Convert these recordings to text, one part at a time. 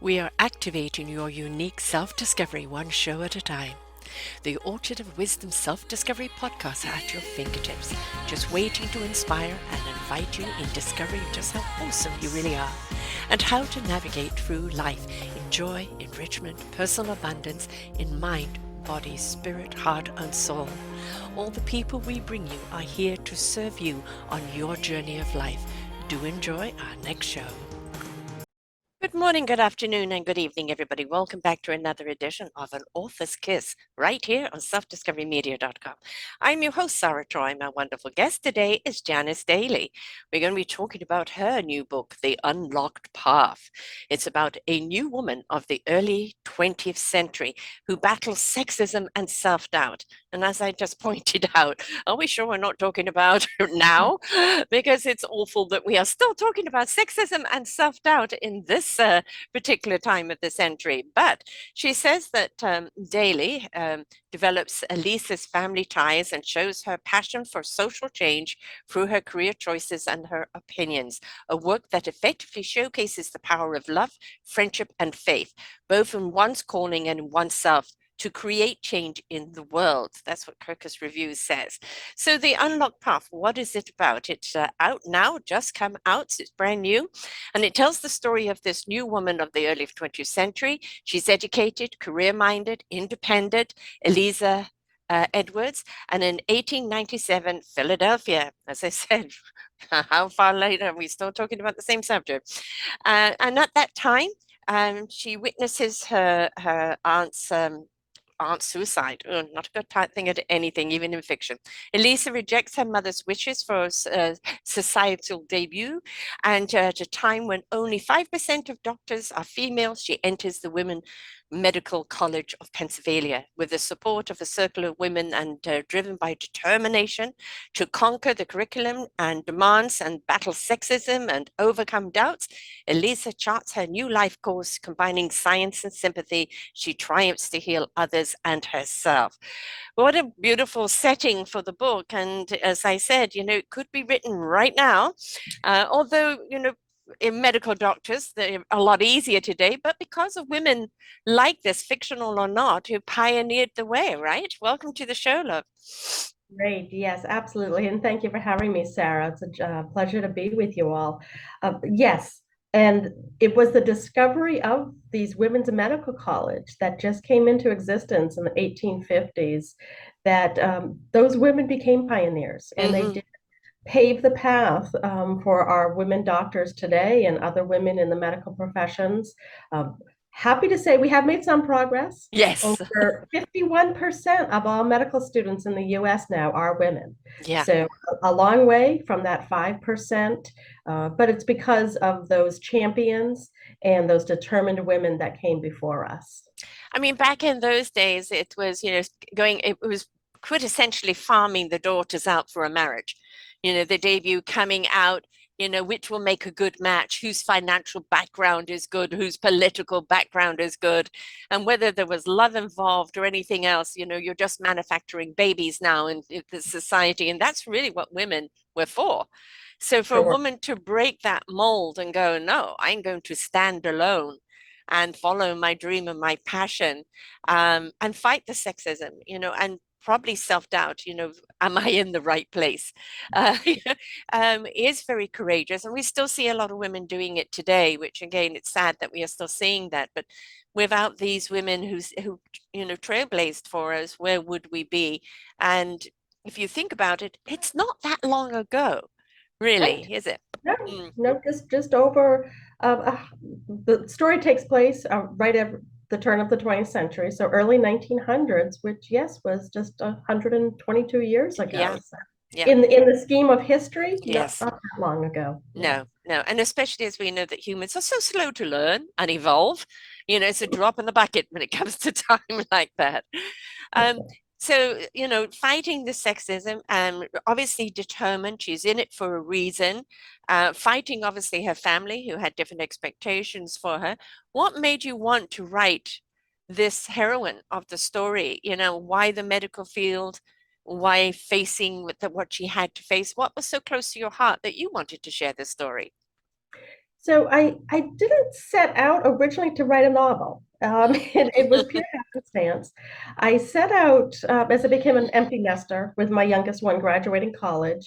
We are activating your unique self-discovery one show at a time. The Orchard of Wisdom Self-Discovery podcast are at your fingertips, just waiting to inspire and invite you in discovering just how awesome you really are and how to navigate through life in joy, enrichment, personal abundance, in mind, body, spirit, heart, and soul. All the people we bring you are here to serve you on your journey of life. Do enjoy our next show. Good morning, good afternoon, and good evening, everybody. Welcome back to another edition of An Author's Kiss right here on selfdiscoverymedia.com. I'm your host, Sarah Troy. My wonderful guest today is Janis Daly. We're going to be talking about her new book, The Unlocked Path. It's about a new woman of the early 20th century who battles sexism and self-doubt. And as I just pointed out, are we sure we're not talking about now? Because it's awful that we are still talking about sexism and self-doubt in this particular time of the century. But she says that Daly develops Elisa's family ties and shows her passion for social change through her career choices and her opinions, a work that effectively showcases the power of love, friendship, and faith, both in one's calling and in oneself, to create change in the world. That's what Kirkus Reviews says. So the Unlocked Path, what is it about? It's out now, just come out, it's brand new, and it tells the story of this new woman of the early 20th century. She's educated, career-minded, independent, Eliza Edwards, and in 1897, Philadelphia, as I said, how far later are we still talking about the same subject? And at that time, she witnesses her aunt's suicide. Oh, not a good thing at anything, even in fiction. Elisa rejects her mother's wishes for a societal debut, and at a time when only 5% of doctors are female, she enters the Women Medical College of Pennsylvania with the support of a circle of women and driven by determination to conquer the curriculum and demands and battle sexism and overcome doubts. Elisa charts her new life course, combining science and sympathy. She triumphs to heal others and herself. What a beautiful setting for the book. And as I said, it could be written right now, although, in medical doctors, they're a lot easier today, but because of women like this, fictional or not, who pioneered the way, right? Welcome to the show, love. Great. Yes, absolutely. And thank you for having me, Sarah. It's a pleasure to be with you all. Yes. And it was the discovery of these women's medical college that just came into existence in the 1850s that those women became pioneers, and they Mm-hmm. did pave the path for our women doctors today and other women in the medical professions. Um, Happy to say we have made some progress. Yes. Over 51% of all medical students in the US now are women. Yeah. So a long way from that 5%, but it's because of those champions and those determined women that came before us. I mean, back in those days, it was, it was quintessentially farming the daughters out for a marriage. The debut coming out, which will make a good match, whose financial background is good, whose political background is good, and whether there was love involved or anything else, you're just manufacturing babies now in the society. And that's really what women were for. So for a Sure. woman to break that mold and go, no, I'm going to stand alone and follow my dream and my passion, and fight the sexism, and probably self-doubt, am I in the right place? Uh, is very courageous. And we still see a lot of women doing it today, which again, it's sad that we are still seeing that. But without these women who trailblazed for us, where would we be? And if you think about it, it's not that long ago, Right. really, is it? No, Mm. no, just over. The story takes place right at the turn of the 20th century, so early 1900s, which yes was just 122 years Yeah, ago. So yeah. in the scheme of history, not Yes. that long ago. Yeah. No, no. And especially as we know that humans are so slow to learn and evolve, it's a drop in the bucket when it comes to time like that. Um, so, fighting the sexism, obviously determined, she's in it for a reason, fighting obviously her family who had different expectations for her. What made you want to write this heroine of the story? Why the medical field? Why facing with what she had to face? What was so close to your heart that you wanted to share this story? So I didn't set out originally to write a novel. It was pure happenstance. I set out as I became an empty nester with my youngest one graduating college,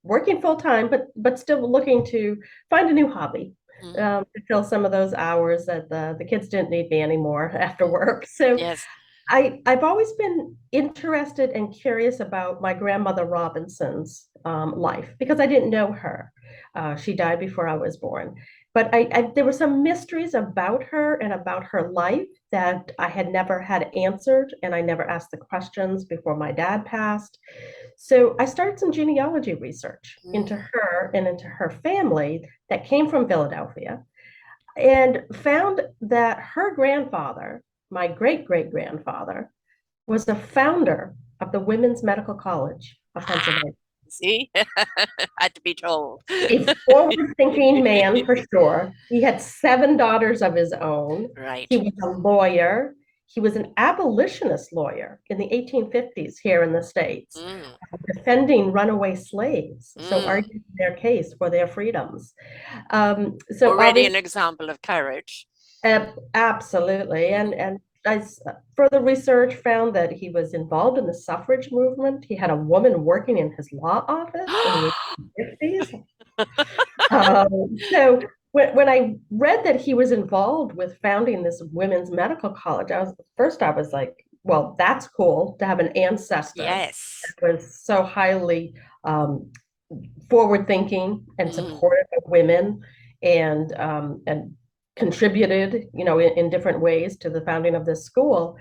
working full time, but still looking to find a new hobby Mm, to fill some of those hours that the kids didn't need me anymore after mm. work. So Yes. I've always been interested and curious about my grandmother Robinson's life because I didn't know her. She died before I was born. But there were some mysteries about her and about her life that I had never had answered, and I never asked the questions before my dad passed. So I started some genealogy research into Mm. her and into her family that came from Philadelphia and found that her grandfather, my great great grandfather, was the founder of the Women's Medical College of Ah, Pennsylvania. see, had to be told. A forward thinking man for sure. He had seven daughters of his own. He Right. was a lawyer. He was an abolitionist lawyer in the 1850s here in the States, Mm, defending runaway slaves, so mm. arguing their case for their freedoms. So Already obviously, an example of courage. Absolutely. Mm, And further research found that he was involved in the suffrage movement. He had a woman working in his law office in the 50s. So when I read that he was involved with founding this women's medical college, I was like, well, that's cool to have an ancestor yes. that was so highly um, forward thinking and Mm, supportive of women and contributed, in different ways to the founding of this school.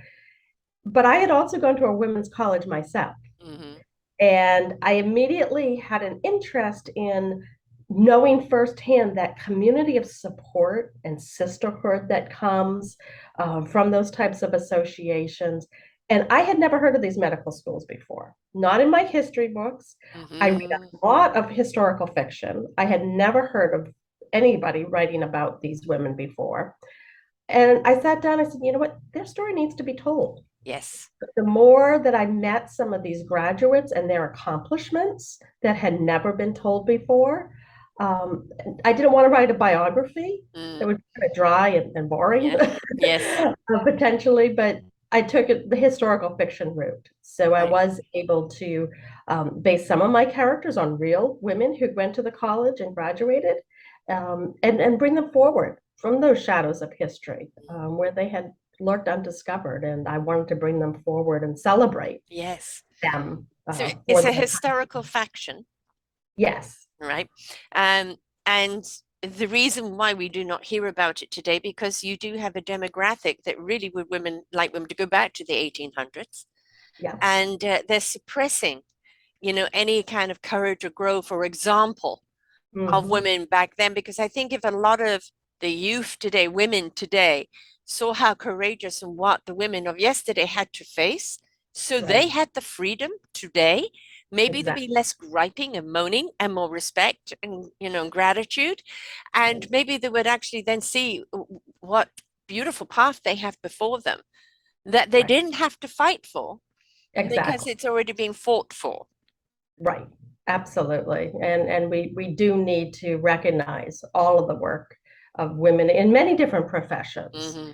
But I had also gone to a women's college myself. hmm. And I immediately had an interest in knowing firsthand that community of support and sisterhood that comes from those types of associations. And I had never heard of these medical schools before, not in my history books. I read Hmm. a lot of historical fiction. I had never heard of anybody writing about these women before. And I sat down, I said, you know what? Their story needs to be told. Yes. The more that I met some of these graduates and their accomplishments that had never been told before, um, I didn't want to write a biography. That Mm, would be kind of dry and boring, yeah. Yes. potentially, but I took the historical fiction route. So I Right. was able to base some of my characters on real women who went to the college and graduated, and bring them forward from those shadows of history where they had lurked undiscovered, and I wanted to bring them forward and celebrate Yes. them So for it's a their historical faction, yes, right? Um, and the reason why we do not hear about it today, because you do have a demographic that really would women like women to go back to the 1800s, yes, and they're suppressing, any kind of courage or growth or example of hmm, women back then, because I think if a lot of the youth today, women today, saw how courageous and what the women of yesterday had to face, so they right, had the freedom today, maybe there'd be exactly, less griping and moaning and more respect and gratitude, and right, maybe they would actually then see what beautiful path they have before them that they right, didn't have to fight for because exactly. it's already been fought for. Right. Absolutely. And we do need to recognize all of the work of women in many different professions, Hmm.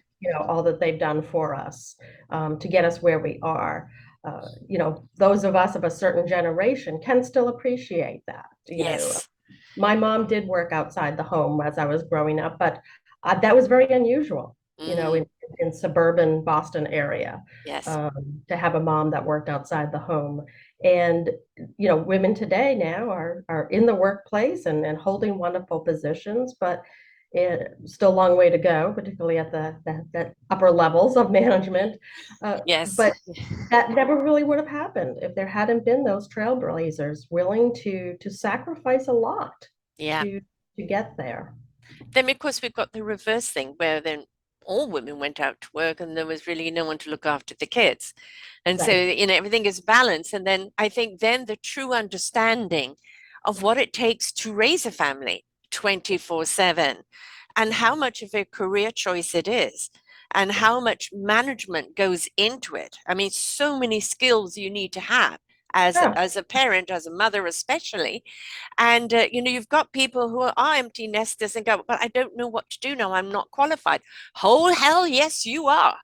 all that they've done for us to get us where we are. Those of us of a certain generation can still appreciate that. Yes. My mom did work outside the home as I was growing up, but that was very unusual, Mm, in suburban Boston area, yes. to have a mom that worked outside the home. And women today now are in the workplace and holding wonderful positions, but still a long way to go, particularly at that upper levels of management. Yes. But that never really would have happened if there hadn't been those trailblazers willing to sacrifice a lot Yeah. to to get there. Then, of course, we've got the reverse thing where then all women went out to work and there was really no one to look after the kids. And so, Right. everything is balanced. And then I think then the true understanding of what it takes to raise a family 24/7 and how much of a career choice it is and how much management goes into it. I mean, so many skills you need to have Yeah, as a parent, as a mother especially. And you've got people who are empty nesters and go, but I don't know what to do now. I'm not qualified. Whole hell, yes, you are.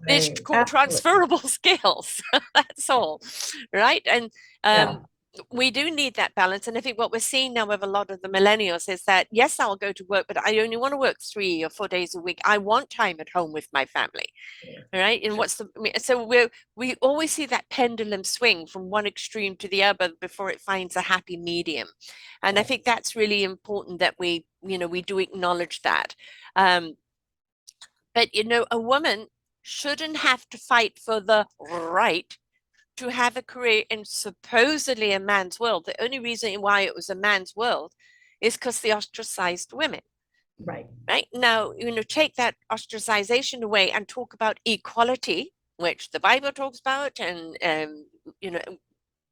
It's absolutely. called Absolutely. transferable skills. That's all, right? And Yeah, we do need that balance. And I think what we're seeing now with a lot of the millennials is that, yes, I'll go to work, but I only want to work 3 or 4 days a week. I want time at home with my family, right? And sure. what's the, so we always see that pendulum swing from one extreme to the other before it finds a happy medium. And I Right, think that's really important that we do acknowledge that. Um, but a woman shouldn't have to fight for the right to have a career in supposedly a man's world. The only reason why it was a man's world is because they ostracized women. right, Right now, take that ostracization away and talk about equality, which the Bible talks about, and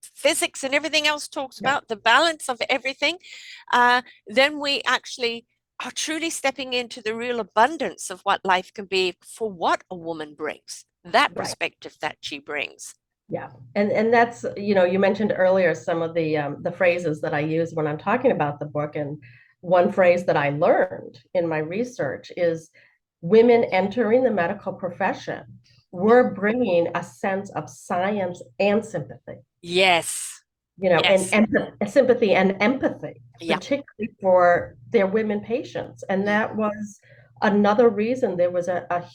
physics and everything else talks yeah, about the balance of everything. Then we actually are truly stepping into the real abundance of what life can be for what a woman brings, that right. perspective that she brings. Yeah. And that's, you mentioned earlier some of the phrases that I use when I'm talking about the book. And one phrase that I learned in my research is women entering the medical profession were bringing a sense of science and sympathy, Yes. and Yes. sympathy and empathy, Yeah. particularly for their women patients. And Mm. that was another reason there was a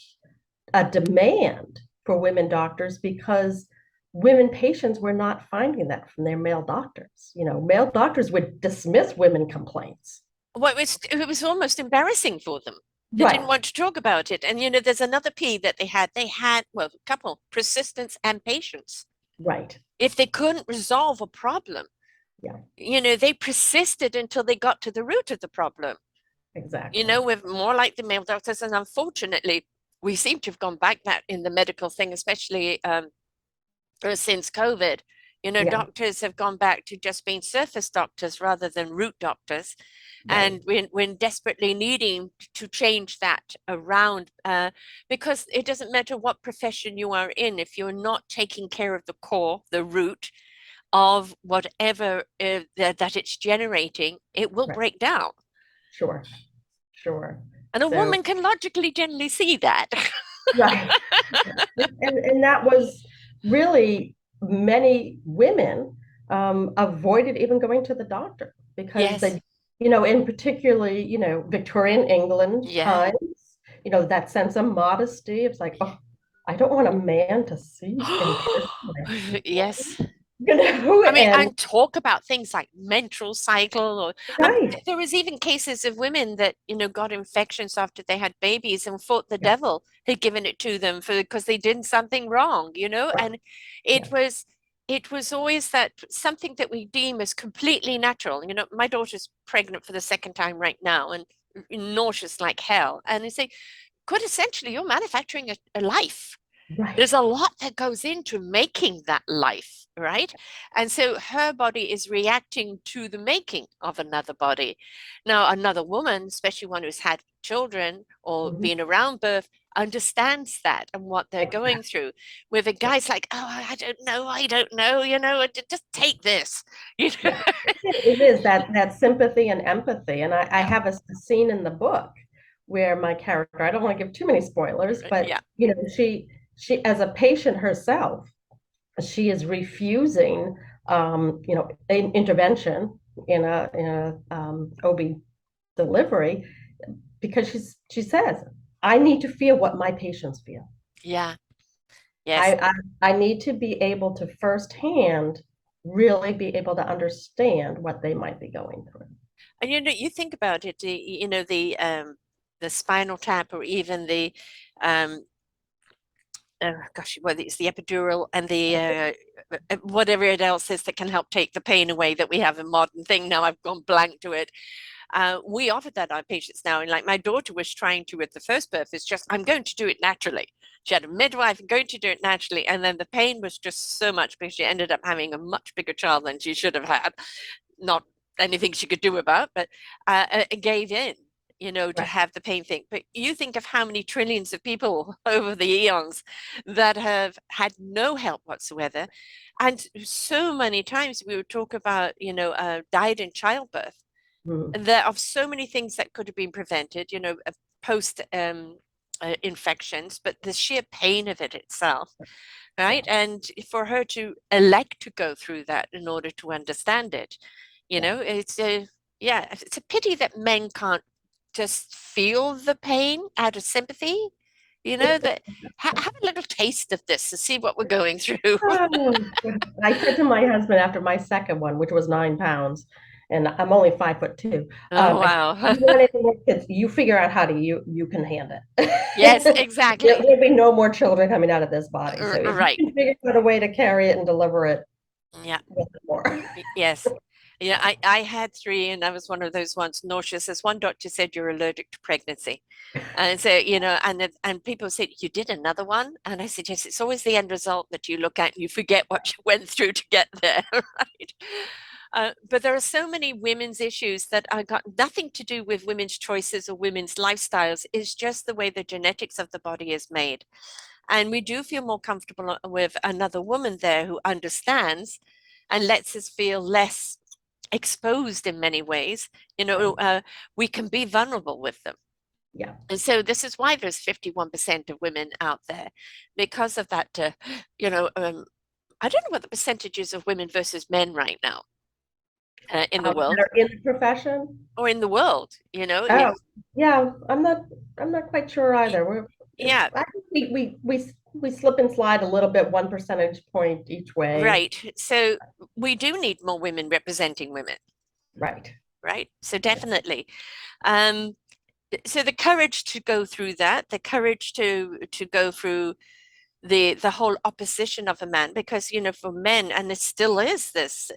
demand for women doctors because women patients were not finding that from their male doctors. Male doctors would dismiss women complaints. Well, it was almost embarrassing for them. They didn't Right, want to talk about it. And there's another P that they had. They had, well, a couple, persistence and patience. right. If they couldn't resolve a problem, Yeah, they persisted until they got to the root of the problem. exactly. With more like the male doctors. And unfortunately, we seem to have gone back that in the medical thing, especially since COVID. Yeah, Doctors have gone back to just being surface doctors rather than root doctors. right, And when desperately needing to change that around, because it doesn't matter what profession you are in, if you're not taking care of the core, the root of whatever that it's generating, it will right. break down. Sure, sure. And a So, woman can logically generally see that. right. And that was really many women avoided even going to the doctor because Yes. they, in particularly, Victorian England Yeah. times, that sense of modesty. It's like, oh, I don't want a man to see and pierce my heart, Yes. I mean, and and talk about things like menstrual cycle, or right, there was even cases of women that got infections after they had babies and thought the yeah, devil had given it to them for because they did something wrong, right, and yeah, it was always that something that we deem as completely natural. My daughter's pregnant for the second time right now and nauseous like hell, and they say, quite essentially, you're manufacturing a life. right, There's a lot that goes into making that life, right? And so her body is reacting to the making of another body. Now, another woman, especially one who's had children or mhm, been around birth, understands that and what they're going exactly. through. With a Yeah. guy's like, oh, I don't know, just take this, you know? Yeah, it is that sympathy and empathy. And I Yeah, have a scene in the book where my character, I don't want to give too many spoilers, but yeah, she as a patient herself, she is refusing intervention in a OB delivery because she says, I need to feel what my patients feel. yeah, yes. I, I need to be able to firsthand really be able to understand what they might be going through. And you think about it, the spinal tap or even the um gosh, whether it's the epidural and the whatever it else is that can help take the pain away that we have a modern thing now. I've gone blank to it. We offered that on patients now, and like my daughter was trying to with the first birth, it's just I'm going to do it naturally. She had a midwife and going to do it naturally, and then the pain was just so much because she ended up having a much bigger child than she should have had. Not anything she could do about, but gave in. to have the pain thing. But you think of how many trillions of people over the eons that have had no help whatsoever. And so many times we would talk about, died in childbirth. Mm. There are so many things that could have been prevented, post infections, but the sheer pain of it itself, right? Yeah, And for her to elect to go through that in order to understand it, yeah. it's a yeah, it's a pity that men can't just feel the pain out of sympathy. That have a little taste of this to see what we're going through. Oh, I said to my husband after my second one, which was 9 pounds, and I'm only 5'2". Oh, I said, wow. you want any more kids? You figure out how to you can handle Yes, it. exactly. There'll be no more children coming out of this body. So if you Right. can figure out a way to carry it and deliver it, Yeah. what more? Yes. Yeah, I had three, and I was one of those ones nauseous. As one doctor said, you're allergic to pregnancy. And so, and people said, you did another one? And I said, yes, it's always the end result that you look at and you forget what you went through to get there, right? But there are so many women's issues that are got nothing to do with women's choices or women's lifestyles. It's just the way the genetics of the body is made. And we do feel more comfortable with another woman there who understands and lets us feel less exposed in many ways. Right. We can be vulnerable with them. Yeah. And so this is why there's 51% of women out there because of that, I don't know what the percentages of women versus men right now in the That world are in the profession. or in the world, Oh, yeah. I'm not quite sure either. yeah, I think we slip and slide a little bit, 1 percentage point each way. right. So we do need more women representing women, Right. right? So Yeah. definitely. Um, so the courage to go through that, the courage to go through the whole opposition of a man, because for men, and it still is this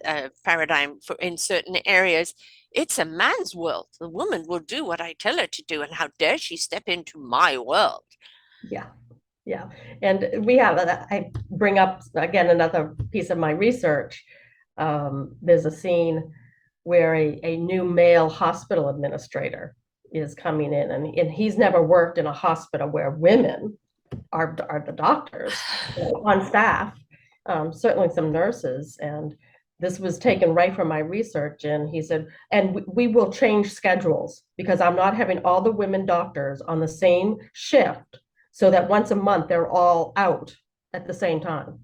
paradigm for in certain areas, it's a man's world. The woman will do what I tell her to do, and how dare she step into my world? Yeah. Yeah. And we have, I bring up again another piece of my research. There's a scene where a new male hospital administrator is coming in, and he's never worked in a hospital where women are the doctors, on staff, certainly some nurses. And this was taken right from my research. And he said, and we will change schedules because I'm not having all the women doctors on the same shift so that once a month they're all out at the same time.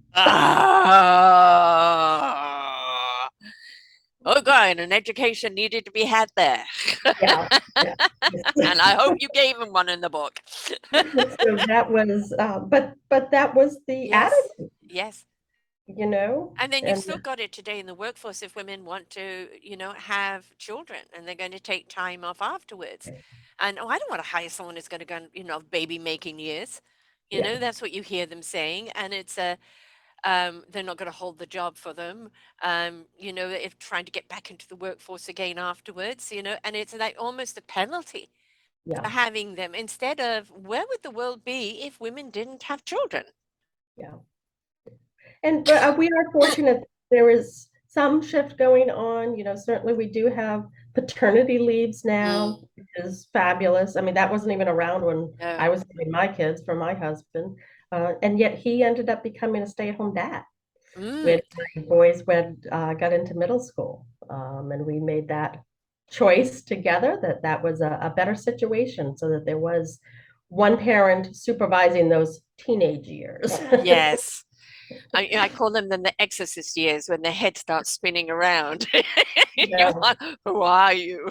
Ah, oh God, an education needed to be had there. Yeah. Yeah. And I hope you gave him one in the book. So that was, but that was the Yes, attitude, yes. you know, And then you've and still got it today in the workforce if women want to, have children and they're going to take time off afterwards. And I don't want to hire someone who's going to go, baby making years. yeah, That's what you hear them saying. And it's they're not going to hold the job for them. If trying to get back into the workforce again afterwards, and it's like almost a penalty yeah, for having them instead of where would the world be if women didn't have children? yeah. And but we are fortunate there is some shift going on. Certainly we do have paternity leaves now, Mm, which is fabulous. I mean, that wasn't even around when no. I was having my kids for my husband. And yet he ended up becoming a stay-at-home dad Mm, when my boys got into middle school. And we made that choice together that was a better situation so that there was one parent supervising those teenage years. yes. I call them then the exorcist years when their head starts spinning around. You Yeah. want, who are you?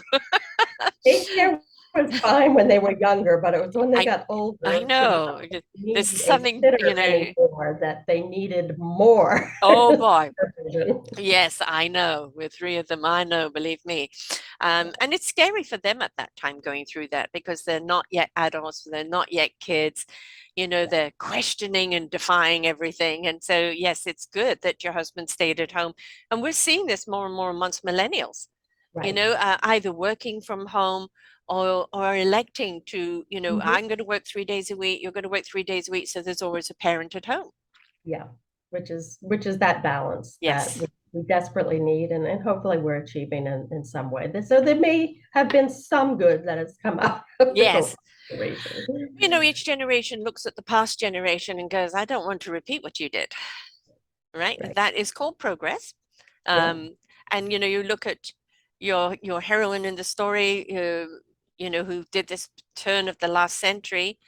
Daycare was fine when they were younger, but it was when they I got I older to know. not There's need a something, sitter anymore that they needed more oh boy. supervision. Yes, I know. With three of them, I know, believe me. And it's scary for them at that time going through that because they're not yet adults, they're not yet kids. They're questioning and defying everything. And so, yes, it's good that your husband stayed at home. And we're seeing this more and more amongst millennials, Right. either working from home or electing to, Mhm. I'm going to work 3 days a week, you're going to work 3 days a week. So there's always a parent at home. Yeah. Which is that balance that Yes. we desperately need, and hopefully we're achieving in some way. So there may have been some good that has come out of the COVID Yes. situation. Each generation looks at the past generation and goes, I don't want to repeat what you did, right? Right. That is called progress. Yeah. And you look at your heroine in the story, who did this turn of the last century.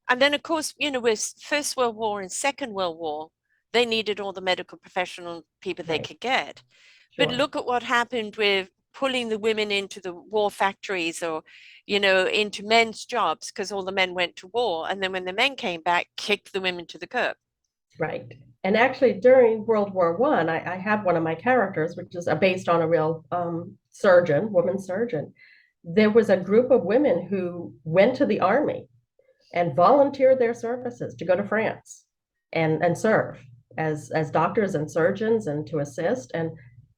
And then, of course, with First World War and Second World War, they needed all the medical professional people they Right. could get. But Sure. look at what happened with pulling the women into the war factories or, into men's jobs because all the men went to war. And then when the men came back, kicked the women to the curb. Right. And actually, during World War One, I have one of my characters, which is based on a real surgeon, woman surgeon. There was a group of women who went to the army and volunteered their services to go to France and serve as doctors and surgeons and to assist. And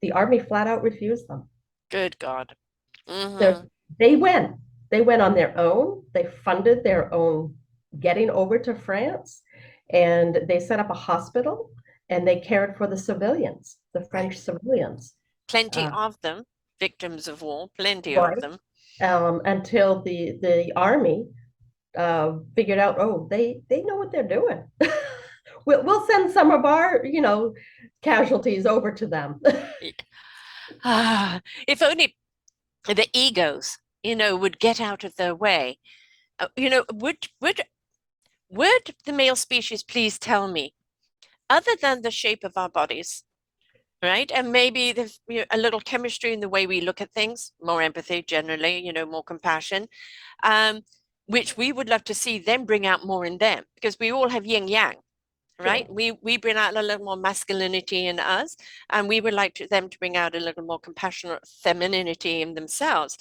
the army flat out refused them. Good God. So Mm-hmm. they went. They went on their own. They funded their own getting over to France, and they set up a hospital and they cared for the civilians, the Right. French civilians. Plenty Uh, of them, victims of war, plenty of right. them. Until the army figured out, oh, they know what they're doing. We'll send some of our, casualties over to them. Ah, if only the egos, would get out of their way. Would the male species please tell me, other than the shape of our bodies, right? And maybe there's a little chemistry in the way we look at things, more empathy generally, more compassion, um, which we would love to see them bring out more in them because we all have yin yang, right? Sure. We bring out a little more masculinity in us, and we would like them to bring out a little more compassionate femininity in themselves.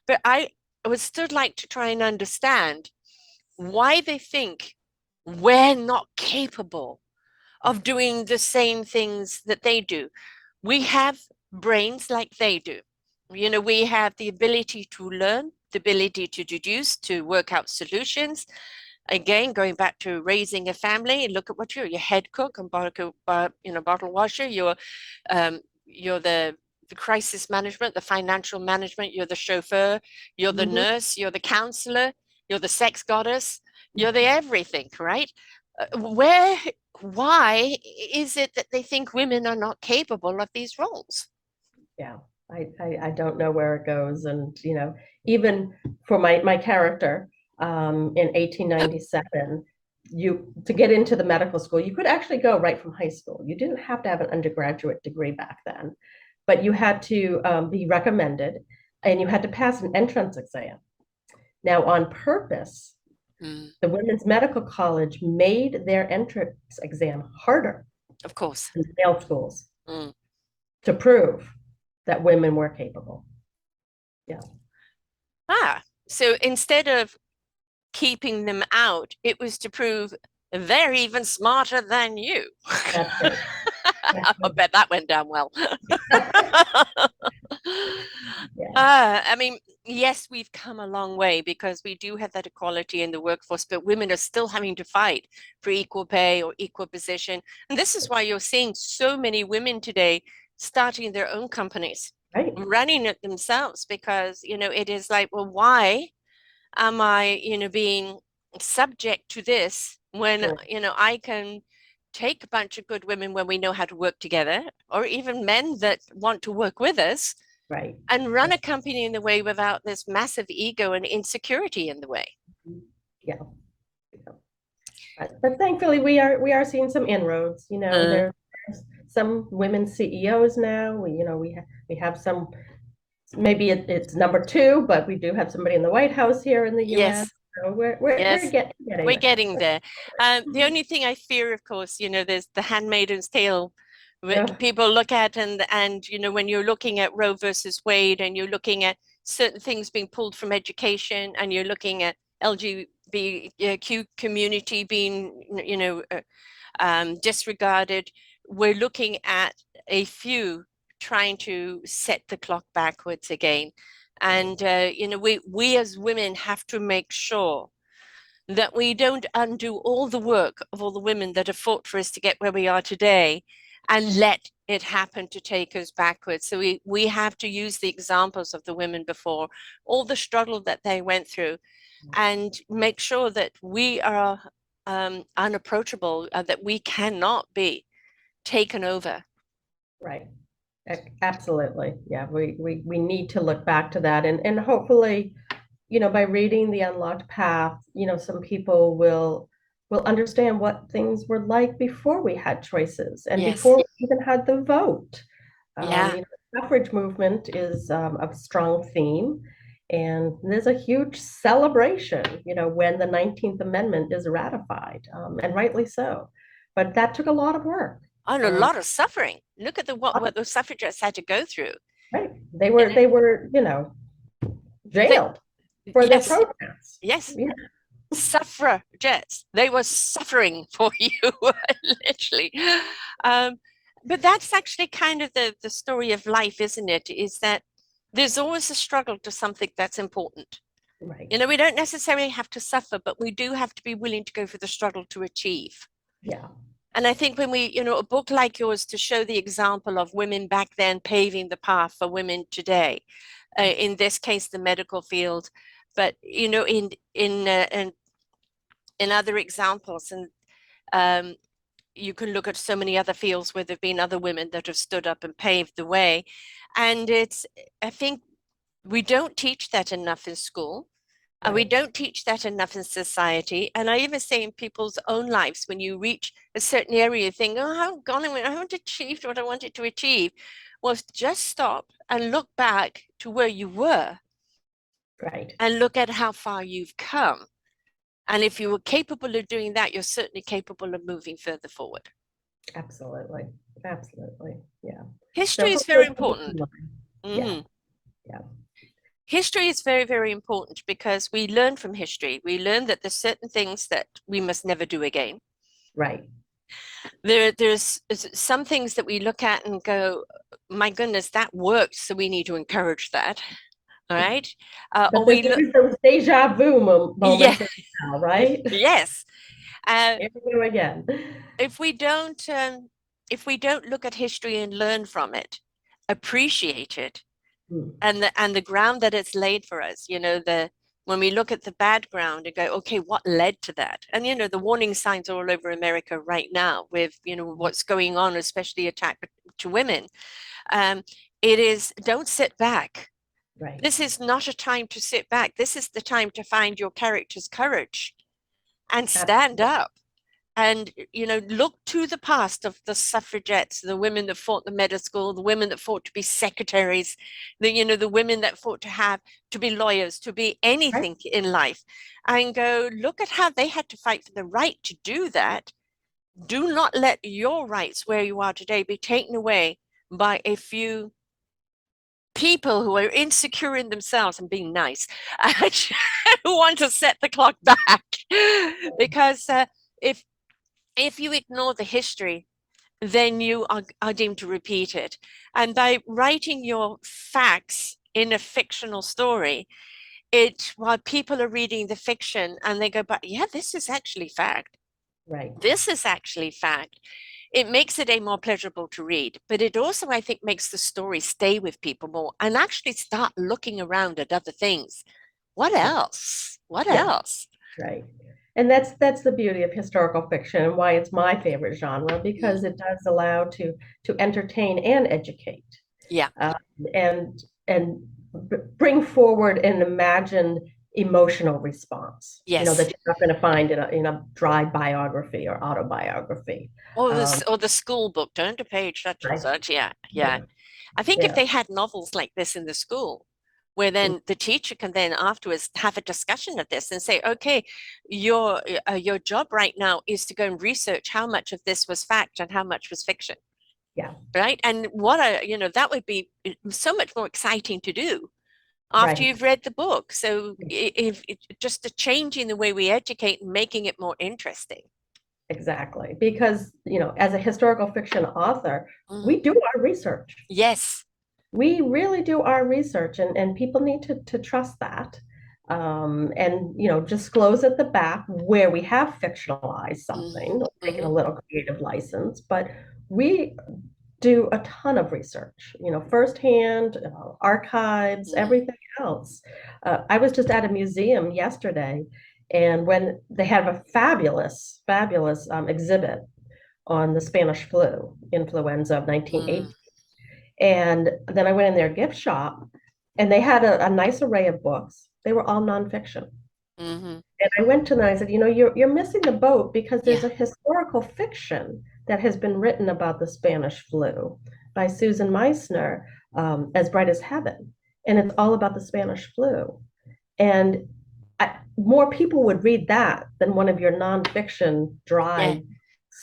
But I would still like to try and understand why they think we're not capable of doing the same things that they do. We have brains like they do. We have the ability to learn, the ability to deduce, to work out solutions. Again, going back to raising a family, look at what you're head cook and bottle washer. You're the crisis management, the financial management. You're the chauffeur. You're the Mhm. nurse. You're the counselor. You're the sex goddess. You're the everything, right? Where, why is it that they think women are not capable of these roles? Yeah, I don't know where it goes. And, even for my character in 1897, to get into the medical school, you could actually go right from high school. You didn't have to have an undergraduate degree back then, but you had to be recommended and you had to pass an entrance exam. Now, on purpose, Mm, the Women's Medical College made their entrance exam harder of course. than male schools Mm. to prove that women were capable. Yeah, So instead of keeping them out, it was to prove they're even smarter than you. that's right. That's I bet that went down well. right. Yeah, I mean, yes, we've come a long way because we do have that equality in the workforce, but women are still having to fight for equal pay or equal position. And this is why you're seeing so many women today starting their own companies, right. running it themselves, because, it is like, well, why am I, being subject to this when, Sure. I can take a bunch of good women when we know how to work together, or even men that want to work with us Right. and run a company in the way without this massive ego and insecurity in the way. Yeah. But thankfully we are seeing some inroads. Uh, There's some women CEOs now. We have some. Maybe it's number two, but we do have somebody in the White House here in the U.S. yes, So we're yes, getting we're there. getting there. The only thing I fear, of course, there's the handmaiden's tale that Yeah. people look at, and when you're looking at Roe versus Wade, and you're looking at certain things being pulled from education, and you're looking at LGBTQ community being, disregarded, we're looking at a few trying to set the clock backwards again. Right. And we as women have to make sure that we don't undo all the work of all the women that have fought for us to get where we are today, and let it happen to take us backwards. So we have to use the examples of the women before, all the struggle that they went through, and make sure that we are unapproachable, that we cannot be taken over. Right. Absolutely. Yeah, we need to look back to that, and hopefully, by reading The Unlocked Path, some people will understand what things were like before we had choices and Yes. before we even had the vote. Yeah. The suffrage movement is a strong theme, and there's a huge celebration, when the 19th Amendment is ratified, and rightly so. But that took a lot of work. And a lot of suffering. Look at what the suffragettes had to go through. Right. They You were know, they were, they, jailed for their yes, protests. yes, Yeah, suffragettes. They were suffering for you, literally. Um, but that's actually kind of the story of life, isn't it? Is that there's always a struggle to something that's important. right. We don't necessarily have to suffer, but we do have to be willing to go for the struggle to achieve. Yeah, And I think when a book like yours to show the example of women back then paving the path for women today, in this case, the medical field, but in other examples, and um, you can look at so many other fields where there've been other women that have stood up and paved the way, and I think we don't teach that enough in school. We right. don't teach that enough in society. And I even say in people's own lives, when you reach a certain area, you think, oh, I haven't achieved what I wanted to achieve. Well, just stop and look back to where you were Right. and look at how far you've come. And if you were capable of doing that, you're certainly capable of moving further forward. Absolutely. Absolutely. Yeah. So History is very hopefully people can important. learn. Yeah. Mhm. Yeah. History is very, very important because we learn from history. We learn that there's certain things that we must never do again. Right. There's some things that we look at and go, my goodness, that worked, so we need to encourage that. All right. Or But there's we look, always those deja vu yeah, moments now, right? yes. Uh, Here we go again. if we don't, if we don't look at history and learn from it, appreciate it, Hmm. and the ground that it's laid for us, the when we look at the bad ground and go, okay, what led to that? And the warning signs all over America right now with what's going on, especially attack to women. Um, it is, don't sit back. Right. This is not a time to sit back. This is the time to find your character's courage and stand Absolutely. up and look to the past of the suffragettes, the women that fought the medical school, the women that fought to be secretaries, the women that fought to be lawyers, to be Right. anything in life, and go look at how they had to fight for the right to do that. Do not let your rights where you are today be taken away by a few people who are insecure in themselves and being nice, who want to set the clock back. Because if you ignore the history, then you are deemed to repeat it. And by writing your facts in a fictional story, while people are reading the fiction and they go, but yeah, this is actually fact. Right. This is actually fact. It makes it a more pleasurable to read, but it also, I think, makes the story stay with people more and actually start looking around at other things. What Yeah. else? What Yeah. else? Right. And that's the beauty of historical fiction and why it's my favorite genre, Mm, because it does allow to entertain and educate, yeah. uh, and bring forward an imagined emotional response, that Yes. you're not going to find in a dry biography or autobiography. Or the school book, turn to page such and Right. such. Yeah, yeah. Yeah. I think if Yeah. they had novels like this in the school, where then the teacher can then afterwards have a discussion of this and say, okay, your job right now is to go and research how much of this was fact and how much was fiction, Yeah. right? And that would be so much more exciting to do after Right. you've read the book. So if just a change in the way we educate and making it more interesting. Exactly. Because, as a historical fiction author, Mm. we do our research. Yes. We really do our research, and people need to trust that. And disclose at the back where we have fictionalized Mm. something or taken a Hmm. little creative license, but we do a ton of research, firsthand, archives, Mm, everything else. I was just at a museum yesterday, and when they have a fabulous, fabulous exhibit on the Spanish flu, influenza of mm, 1918. And then I went in their gift shop, and they had a nice array of books. They were all nonfiction. hmm. And I went to them and I said, you're missing the boat because there's Yeah, a historical fiction that has been written about the Spanish flu by Susan Meissner, As Bright as Heaven. And it's all about the Spanish flu. And more people would read that than one of your nonfiction yeah, dry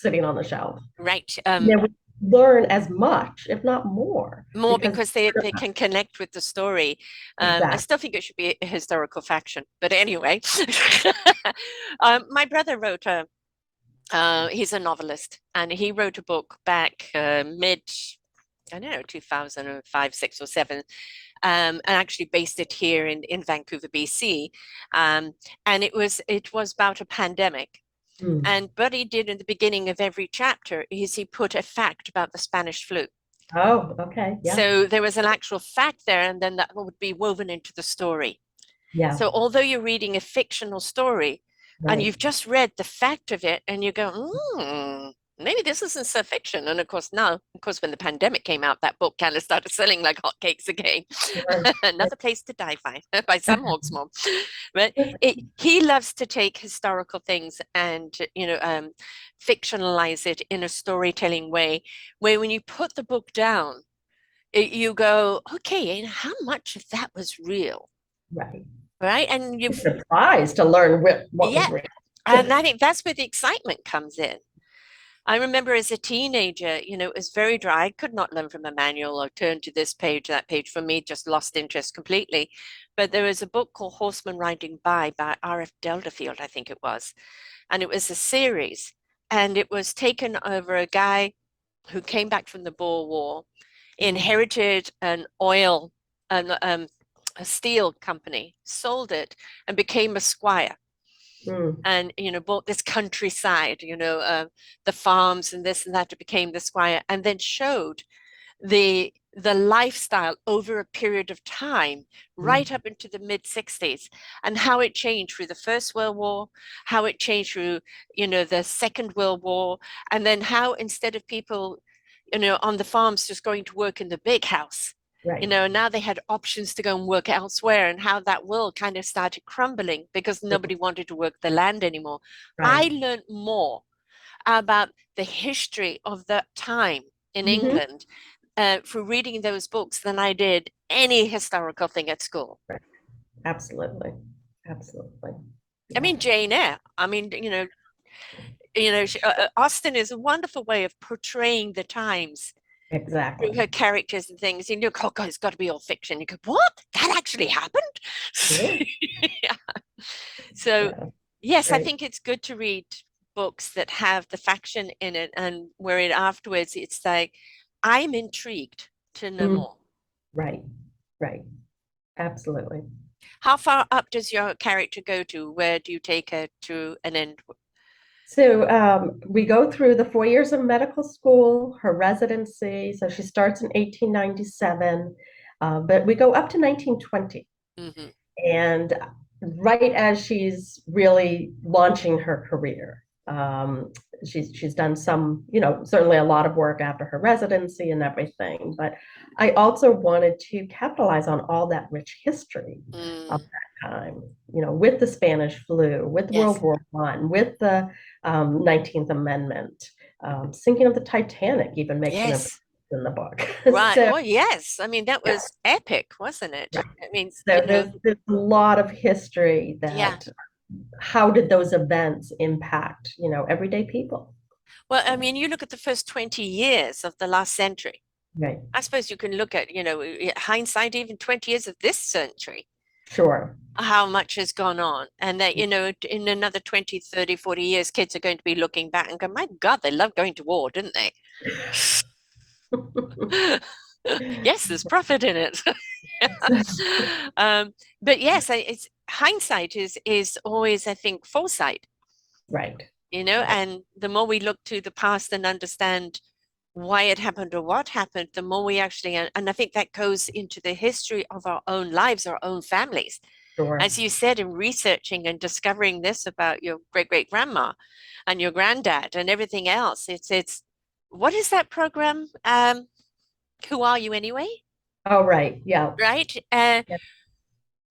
sitting on the shelf. right. They would learn as much, if not more, More because because they can connect with the story. I exactly. still think it should be a historical faction, but anyway, my brother wrote a. He's a novelist, and he wrote a book back mid, I don't know, 2005, six, or seven, and actually based it here in Vancouver, BC. And it was about a pandemic. Mm. And what he did in the beginning of every chapter is he put a fact about the Spanish flu. Oh, okay. Yeah. So there was an actual fact there, and then that would be woven into the story. Yeah. So although you're reading a fictional story and Right. you've just read the fact of it, and you go, maybe this isn't so fiction. And of course, now, of course, when the pandemic came out, that book kind of started selling like hotcakes again. Sure. Another Place to Die by Sam Hawksmore. But he loves to take historical things and, fictionalize it in a storytelling way, where when you put the book down, you go, okay, and how much of that was real? Right. Right. And you've, Surprised to learn what yeah. was real. And I think that's where the excitement comes in. I remember as a teenager, it was very dry. I could not learn from a manual or turn to this page, that page. For me, just lost interest completely. But there was a book called Horseman Riding by R.F. Delderfield, I think it was. And it was a series. And it was taken over a guy who came back from the Boer War, Mm, inherited an oil, a steel company, sold it, and became a squire. mm, And bought this countryside, the farms and this and that, to became the squire, and then showed the lifestyle over a period of time right mm, up into the mid 60s, and how it changed through the First World War, how it changed through the Second World War, and then how instead of people on the farms just going to work in the big house, right. now they had options to go and work elsewhere, and how that world kind of started crumbling because Mm, nobody wanted to work the land anymore. I right. learned more about the history of that time in Hmm. England through reading those books than I did any historical thing at school. Right. Absolutely. Absolutely. I Yeah. mean, Jane Eyre. I mean, Austen is a wonderful way of portraying the times through Exactly. her characters and things. And you go, oh, God, it's got to be all fiction. You go, what? That actually happened? Yeah. Yeah. So, Yeah. yes, I Great. think it's good to read books that have the faction in it, and where it afterwards it's like, I'm intrigued to know Mm, more. right. Right. Absolutely. How far up does your character go to? Where do you take her to an end? So we go through the 4 years of medical school, her residency. So she starts in 1897, but we go up to 1920. Mm-hmm. And right as she's really launching her career, she's done some, certainly a lot of work after her residency and everything. But I also wanted to capitalize on all that rich history of Mm, that time, with the Spanish flu, with yes. World War I, with the 19th Amendment, sinking of the Titanic even makes an appearance Yes. in the book. Right. So Oh, yes. I mean, that yeah. was epic, wasn't it? Right. I mean, So there's a lot of history yeah. that how did those events impact, everyday people? Well, I mean, you look at the first 20 years of the last century. Right. I suppose you can look at, hindsight, even 20 years of this century, Sure. how much has gone on. And that, in another 20, 30, 40 years, kids are going to be looking back and go, my God, they loved going to war, didn't they? Yes, there's profit in it. um, but yes, it's hindsight is always, I think, foresight, Right. and the more we look to the past and understand why it happened or what happened, the more we actually, and I think that goes into the history of our own lives, our own families. Sure. As you said, in researching and discovering this about your great great grandma and your granddad and everything else, it's what is that program? Who Are You Anyway? Oh, right. Yeah. Right? Yeah.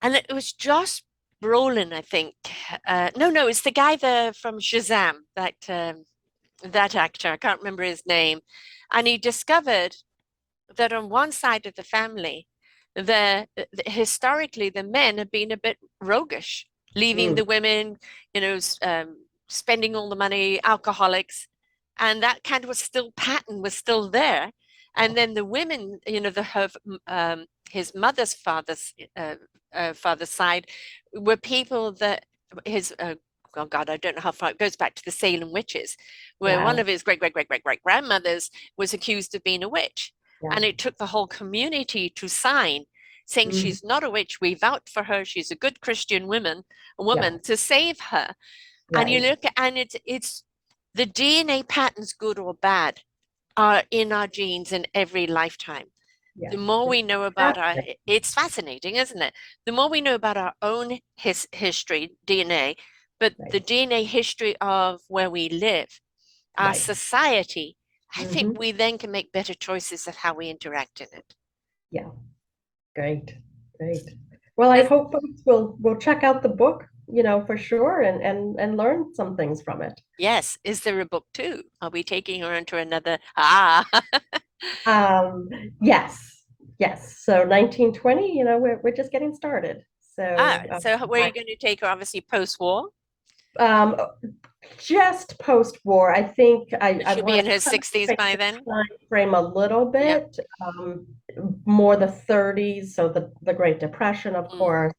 And it was Josh Brolin, I think. No, it's the guy from Shazam, that actor. I can't remember his name. And he discovered that on one side of the family, historically the men have been a bit roguish, leaving Mm. the women, spending all the money, alcoholics, and that kind of was still pattern was still there. And then the women, his mother's father's side were people that his oh God, I don't know how far it goes back to the Salem witches, where one Wow. of his great great great great great grandmothers was accused of being a witch. Yeah. And it took the whole community to sign saying Mhm. she's not a witch. We vouch for her. She's a good Christian Yeah. woman to save her. And you Right. look at, and it's the DNA patterns, good or bad, are in our genes in every lifetime. Yeah. The more It's we know about fascinating. it's fascinating, isn't it? The more we know about our own history, DNA, but the Right. DNA history of where we live, our Right. society, I think Hmm. we then can make better choices of how we interact in it. Yeah. Great. Great. Well, I Is, hope folks will check out the book, for sure, and learn some things from it. yes, is there a book too? Are we taking her into another? Ah, Um, yes. Yes. So 1920, we're just getting started. So so where are you going to take her? Obviously, post-war. um, just post-war, I think I She'll be want in to her cut 60s back by the then. time frame a little Yeah. bit, more the 30s, so the Great Depression, of Mm, course,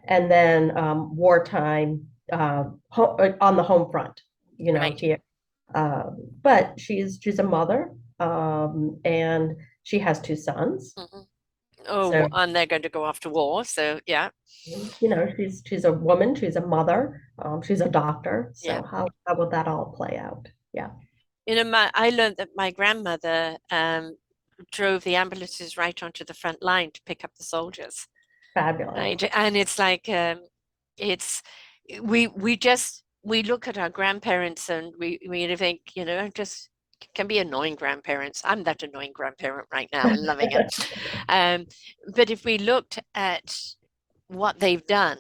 and then wartime on the home front, right. here. But she's a mother, and she has two sons. Hmm. Oh, So, and they're going to go off to war. So yeah, she's a woman, she's a mother, she's a doctor. yeah. So how will that all play out? Yeah, I learned that my grandmother drove the ambulances right onto the front line to pick up the soldiers. fabulous. Right. And it's like it's we look at our grandparents and we think, just can be annoying grandparents. I'm that annoying grandparent right now and loving it. Um, but if we looked at what they've done,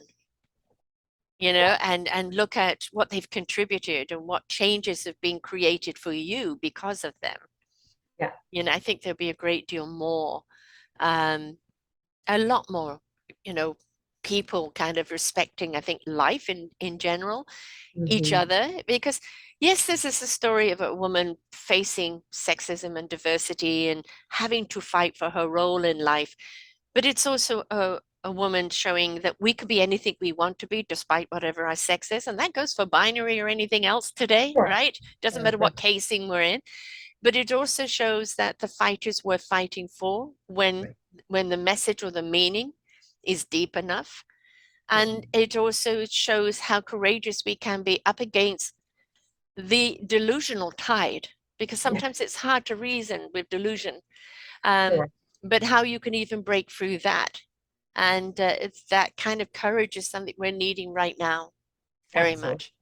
Yeah, and look at what they've contributed and what changes have been created for you because of them, yeah, I think there'll be a great deal more, um, a lot more, you know, people kind of respecting, I think, life in general, each hmm, other, because yes, this is a story of a woman facing sexism and diversity and having to fight for her role in life, but it's also a woman showing that we could be anything we want to be despite whatever our sex is, and that goes for binary or anything else today, sure. right? Doesn't matter what casing we're in, but it also shows that the fight is worth fighting for Right. when the message or the meaning is deep enough. Yeah, And it also shows how courageous we can be up against the delusional tide, because yeah, sometimes it's hard to reason with delusion, um, sure. but how you can even break through that. And it's that kind of courage is something we're needing right now, very Absolutely. much.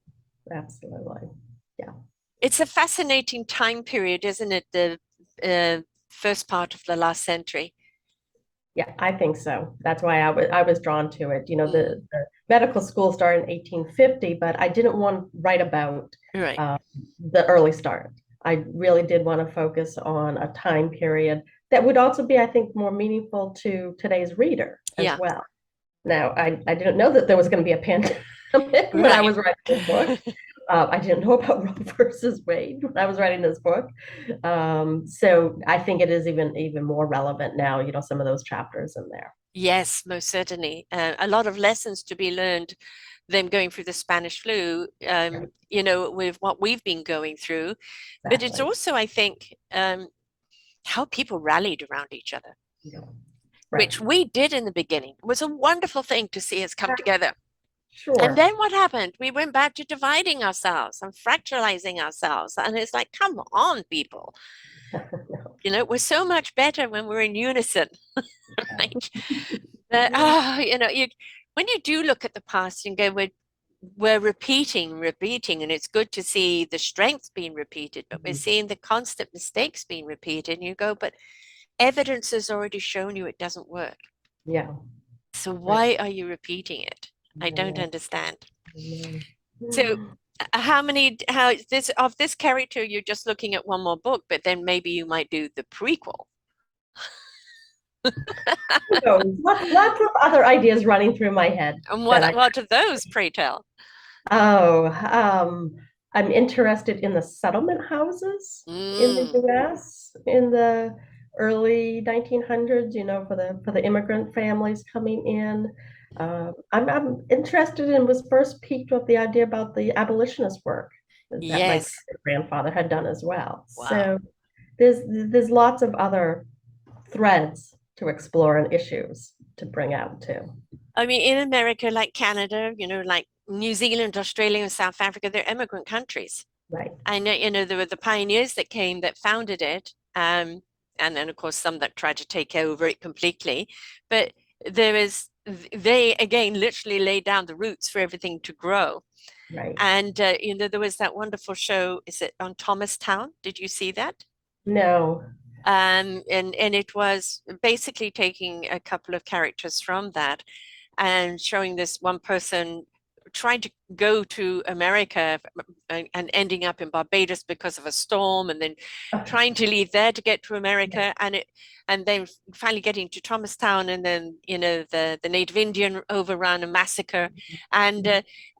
Absolutely. Yeah. It's a fascinating time period, isn't it? The first part of the last century. Yeah, I think so. That's why I was drawn to it. Mm, The medical school started in 1850, but I didn't want to write about right. uh, the early start. I really did want to focus on a time period that would also be, I think, more meaningful to today's reader as Yeah. well. Now, I didn't know that there was going to be a pandemic when I Right. was writing this book. I didn't know about Roe versus Wade when I was writing this book. So I think it is even more relevant now, some of those chapters in there. Yes, most certainly. A lot of lessons to be learned, them going through the Spanish flu, Right, with what we've been going through. But it's exactly. also, I think, how people rallied around each other, Yeah, right. which we did in the beginning. It was a wonderful thing to see us come together. And Sure. then what happened? We went back to dividing ourselves and fractalizing ourselves. And it's like, come on, people. You know, we're so much better when we're in unison, right? But you know, when you do look at the past and go, we're repeating, and it's good to see the strengths being repeated, but we're seeing the constant mistakes being repeated, and you go, but evidence has already shown you it doesn't work. Yeah. So Right. why are you repeating it? I I don't know. understand. I know. So how this of this character, you're just looking at one more book, but then maybe you might do the prequel. Who knows? Lots of other ideas running through my head And that I what are those, pray tell? Oh, I'm interested in the settlement houses in the Mm, US in the early 1900s, for the immigrant families coming in. I'm interested and was first piqued with the idea about the abolitionist work that my yes. grandfather had done as well. Wow. So there's lots of other threads to explore and issues to bring out too. I mean, in America, like Canada, you know, like New Zealand, Australia, and South Africa, they're immigrant countries. Right, I know, you know, there were the pioneers that came that founded it, and then of course some that tried to take over it completely. But there is, they again literally laid down the roots for everything to grow. right. And you know, there was that wonderful show, is it on Thomastown? Did you see that? No. And it was basically taking a couple of characters from that and showing this one person trying to go to America and ending up in Barbados because of a storm, and then trying to leave there to get to America, and then finally getting to Thomastown, and then you know the Native Indian overrun, a massacre, and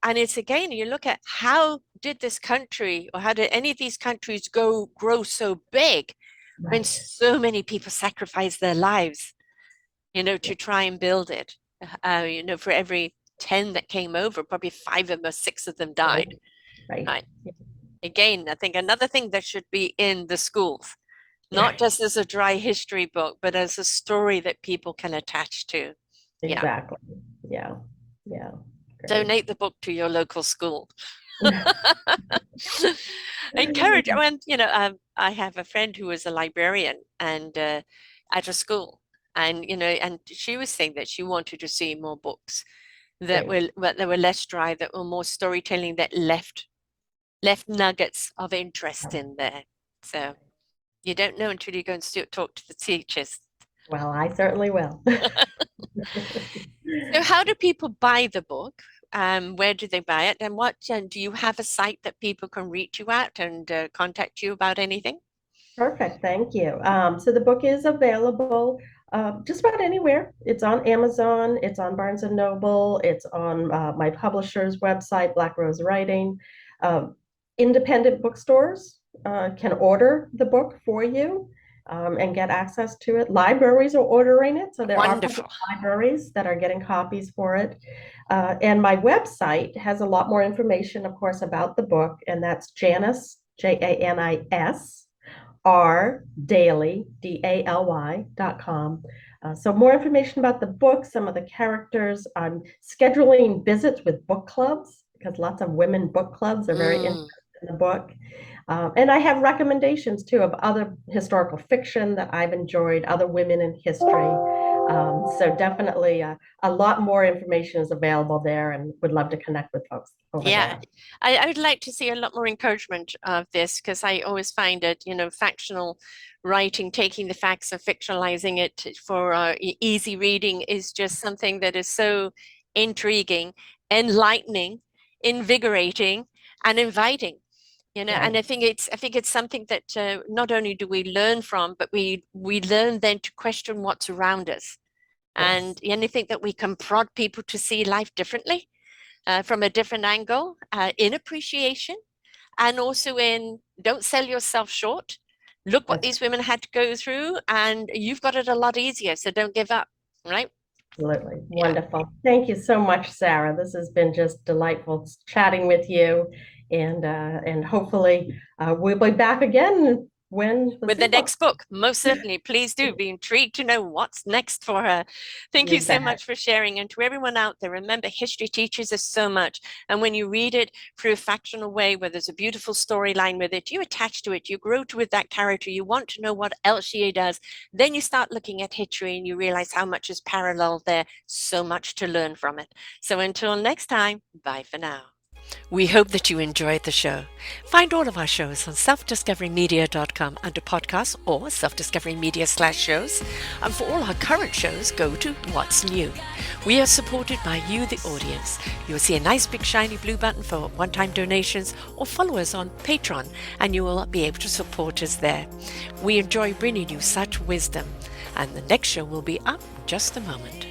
it's again, you look at how did this country, or how did any of these countries grow so big when Right. so many people sacrifice their lives, you know, to try and build it. You know, for every 10 that came over, probably five of them or six of them Right. died. Right. Right. Again, I think another thing that should be in the schools, not Right. just as a dry history book, but as a story that people can attach to. Yeah. Exactly. Yeah. Yeah. Great. Donate the book to your local school. Encourage, and you know, I have a friend who was a librarian and at a school, and you know, and she was saying that she wanted to see more books Great. that were less dry, that were more storytelling, that left nuggets of interest in there. So you don't know until you go and talk to the teachers. Well, I certainly will. So how do people buy the book? Where do they buy it? And what do you have a site that people can reach you at and contact you about anything? Perfect. Thank you. So the book is available just about anywhere. It's on Amazon. It's on Barnes and Noble. It's on my publisher's website, Black Rose Writing. Um, Independent bookstores can order the book for you and get access to it. Libraries are ordering it. So there are public Wonderful. libraries that are getting copies for it. And my website has a lot more information, of course, about the book, and that's Janis, Janis rdaly.com. So more information about the book, some of the characters, on scheduling visits with book clubs, because lots of women book clubs are very interested Mm. in the book. And I have recommendations too of other historical fiction that I've enjoyed, other women in history. So definitely a lot more information is available there, and would love to connect with folks over Yeah, there. I would like to see a lot more encouragement of this because I always find it, you know, factional writing, taking the facts and fictionalizing it for easy reading is just something that is so intriguing, enlightening, invigorating, and inviting. You know, and Right. I think it's something that not only do we learn from, but we learn then to question what's around us, and Yes. anything that we can prod people to see life differently from a different angle, in appreciation, and also in don't sell yourself short. Look what That's these women had to go through, and you've got it a lot easier, so don't give up, right? Absolutely. Yeah. Wonderful. Thank you so much, Sarah. This has been just delightful chatting with you. And hopefully we'll be back again When with the next book. Most certainly. Please do be intrigued to know what's next for her. Thank you so much for sharing. And to everyone out there, remember, history teaches us so much. And when you read it through a factional way, where there's a beautiful storyline with it, you attach to it, you grow to with that character, you want to know what else she does. Then you start looking at history and you realize how much is parallel there. So much to learn from it. So until next time, bye for now. We hope that you enjoyed the show. Find all of our shows on selfdiscoverymedia.com under podcasts or selfdiscoverymedia/shows. And for all our current shows, go to What's New. We are supported by you, the audience. You'll see a nice big shiny blue button for one-time donations, or follow us on Patreon and you will be able to support us there. We enjoy bringing you such wisdom. And the next show will be up in just a moment.